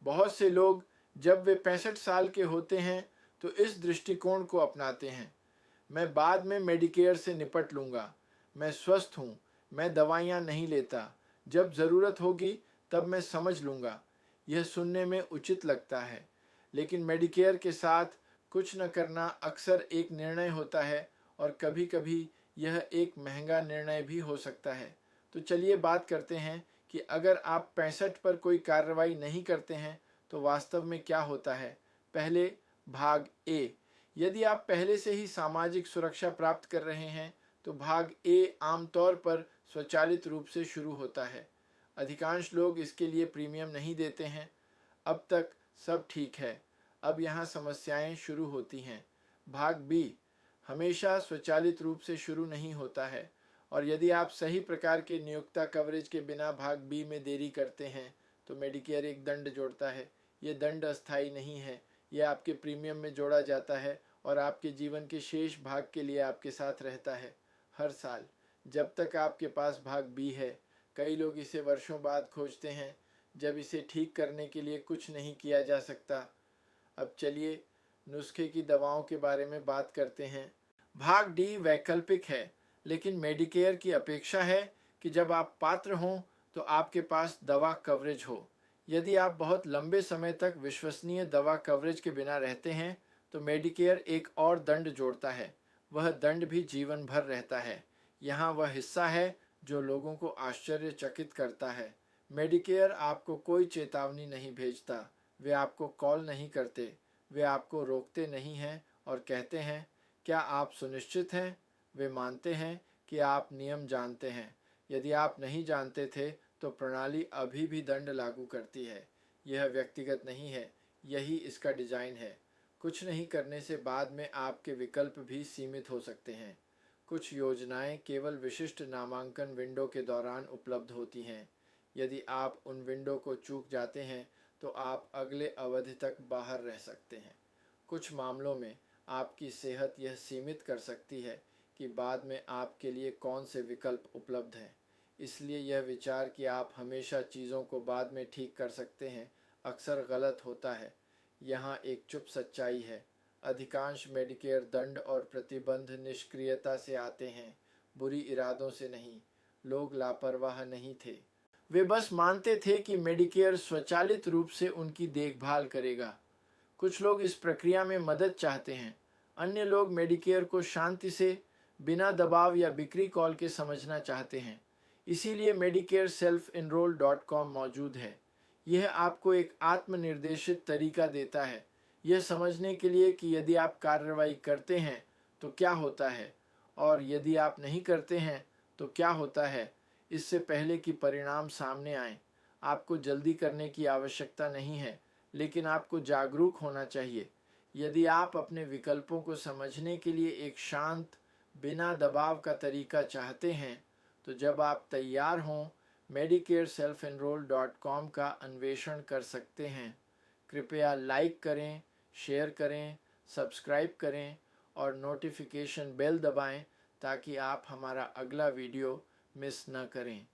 बहुत से लोग जब वे 65 साल के होते हैं तो इस दृष्टिकोण को अपनाते हैं, मैं बाद में मेडिकेयर से निपट लूँगा, मैं स्वस्थ हूँ, मैं दवाइयाँ नहीं लेता, जब ज़रूरत होगी तब मैं समझ लूँगा। यह सुनने में उचित लगता है, लेकिन मेडिकेयर के साथ कुछ न करना अक्सर एक निर्णय होता है और कभी-कभी यह एक महंगा निर्णय भी हो सकता है। तो चलिए बात करते हैं कि अगर आप 65 पर कोई कार्रवाई नहीं करते हैं तो वास्तव में क्या होता है। पहले भाग ए। यदि आप पहले से ही सामाजिक सुरक्षा प्राप्त कर रहे हैं तो भाग ए आमतौर पर स्वचालित रूप से शुरू होता है। अधिकांश लोग इसके लिए प्रीमियम नहीं देते हैं। अब तक सब ठीक है। अब यहाँ समस्याएं शुरू होती हैं। भाग बी हमेशा स्वचालित रूप से शुरू नहीं होता है, और यदि आप सही प्रकार के नियोक्ता कवरेज के बिना भाग बी में देरी करते हैं तो मेडिकेयर एक दंड जोड़ता है। ये दंड अस्थायी नहीं है, यह आपके प्रीमियम में जोड़ा जाता है और आपके जीवन के शेष भाग के लिए आपके साथ रहता है हर साल जब तक आपके पास भाग बी है। कई लोग इसे वर्षों बाद खोजते हैं जब इसे ठीक करने के लिए कुछ नहीं किया जा सकता। अब चलिए नुस्खे की दवाओं के बारे में बात करते हैं। भाग डी वैकल्पिक है, लेकिन मेडिकेयर की अपेक्षा है कि जब आप पात्र हों तो आपके पास दवा कवरेज हो। यदि आप बहुत लंबे समय तक विश्वसनीय दवा कवरेज के बिना रहते हैं तो मेडिकेयर एक और दंड जोड़ता है। वह दंड भी जीवन भर रहता है। यहाँ वह हिस्सा है जो लोगों को आश्चर्यचकित करता है। मेडिकेयर आपको कोई चेतावनी नहीं भेजता, वे आपको कॉल नहीं करते, वे आपको रोकते नहीं हैं और कहते हैं, क्या आप सुनिश्चित हैं? वे मानते हैं कि आप नियम जानते हैं। यदि आप नहीं जानते थे तो प्रणाली अभी भी दंड लागू करती है। यह व्यक्तिगत नहीं है, यही इसका डिज़ाइन है। कुछ नहीं करने से बाद में आपके विकल्प भी सीमित हो सकते हैं। कुछ योजनाएं केवल विशिष्ट नामांकन विंडो के दौरान उपलब्ध होती हैं। यदि आप उन विंडो को चूक जाते हैं तो आप अगले अवधि तक बाहर रह सकते हैं। कुछ मामलों में आपकी सेहत यह सीमित कर सकती है कि बाद में आपके लिए कौन से विकल्प उपलब्ध हैं। इसलिए यह विचार कि आप हमेशा चीज़ों को बाद में ठीक कर सकते हैं अक्सर गलत होता है। यहाँ एक चुप सच्चाई है, अधिकांश मेडिकेयर दंड और प्रतिबंध निष्क्रियता से आते हैं, बुरी इरादों से नहीं। लोग लापरवाह नहीं थे, वे बस मानते थे कि मेडिकेयर स्वचालित रूप से उनकी देखभाल करेगा। कुछ लोग इस प्रक्रिया में मदद चाहते हैं, अन्य लोग मेडिकेयर को शांति से बिना दबाव या बिक्री कॉल के समझना चाहते हैं। इसीलिए मेडिकेयर selfenroll.com मौजूद है। यह आपको एक आत्मनिर्देशित तरीका देता है, यह समझने के लिए कि यदि आप कार्रवाई करते हैं तो क्या होता है और यदि आप नहीं करते हैं तो क्या होता है, इससे पहले कि परिणाम सामने आए। आपको जल्दी करने की आवश्यकता नहीं है, लेकिन आपको जागरूक होना चाहिए। यदि आप अपने विकल्पों को समझने के लिए एक शांत, बिना दबाव का तरीका चाहते हैं तो जब आप तैयार हों मेडिकेयर selfenroll.com का अन्वेषण कर सकते हैं। कृपया लाइक करें, शेयर करें, सब्सक्राइब करें और नोटिफिकेशन बेल दबाएं ताकि आप हमारा अगला वीडियो मिस न करें।